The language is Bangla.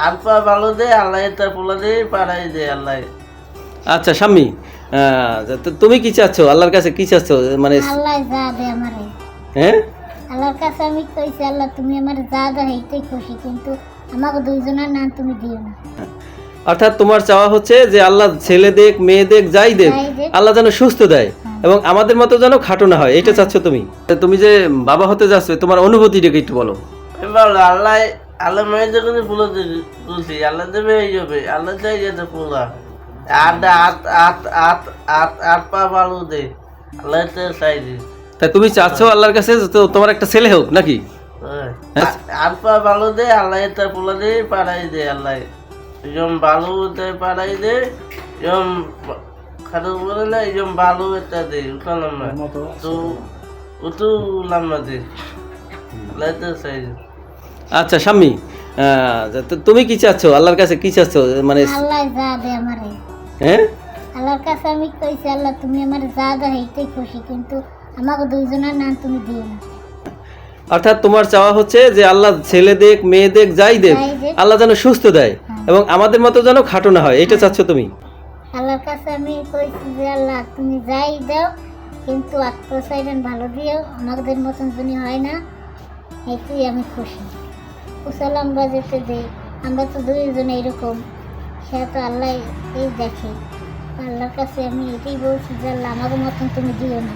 আলপা ভালো দে আল্লাহ তার পোলা দে পাড়াই দে আল্লাহ। আচ্ছা স্বামী, তুমি কি চাচ্ছ আল্লাহর কাছে, কি চাচ্ছ মানে? আল্লাহ যা দে আমারে, হ্যাঁ, আল্লাহর কাছে আমি কইছি আল্লাহ তুমি আমার যা দাও এইটাই খুশি, কিন্তু আমাকে দুইজনের নাম তুমি দিও না। অর্থাৎ তোমার চাওয়া হচ্ছে যে আল্লাহ ছেলে দেখ মেয়ে দেখ যাই দেখ, যাই দেখ। আল্লাহ যেন সুস্থ দেয় এবং আমাদের মতো যেন খাটো না হয়, এটা চাচ্ছ তুমি। তুমি যে বাবা হতে যাচ্ছ, তোমার অনুভূতিটাকে একটু বলো। বলো আল্লাহ আল্লাহ মেয়ে যখন পোলা তুলছি আল্লাহ দেবে এই যাবে আল্লাহ চাই যেতে পোলা আট আট আট আট আট আট পা ভালো দে আল্লাহ চাই দে। তাই তুমি চাচ্ছ আল্লাহর কাছে যে তোমার একটা ছেলে হোক নাকি? আট পা ভালো দে আল্লাহ তার পোলা দে পাড়াই দে আল্লাহ। যেমন ভালো দে পাড়াই দে, যেমন খাটো বলে না যেমন ভালো একটা দে উঠালাম না তো উঠলাম না দে আল্লাহ চাই দে। আচ্ছা স্বামী, তুমি কি চাচ্ছ আল্লাহর কাছে, কি চাচ্ছ মানে? আল্লাহ যা দে আমারে, হ্যাঁ, আল্লাহর কাছে আমি কইছি আল্লাহ তুমি আমার যা দাও এইটাই খুশি, কিন্তু আমাকে দুইজনের নাম তুমি দিও না। অর্থাৎ তোমার চাওয়া হচ্ছে যে আল্লাহ ছেলে দেখ মেয়ে দেখ যাই দেখ, যাই দেখ। আল্লাহ যেন সুস্থ দেয় এবং আমাদের মতো যেন খাটো না হয়, এটা চাচ্ছ তুমি। আল্লাহর কাছে আমি কইছি যে আল্লাহ তুমি যাই দাও, কিন্তু আত্মসাইডেন ভালো দিও, আমাদের মতন যিনি হয় না এতেই আমি খুশি। কুশল আমরা যেতে দেই, আমরা তো দুইজন এইরকম, সে তো আল্লাহ এই দেখে। আল্লাহর কাছে আমি এটাই বলছি যে আল্লাহ আমাদের মতন তুমি দিও না।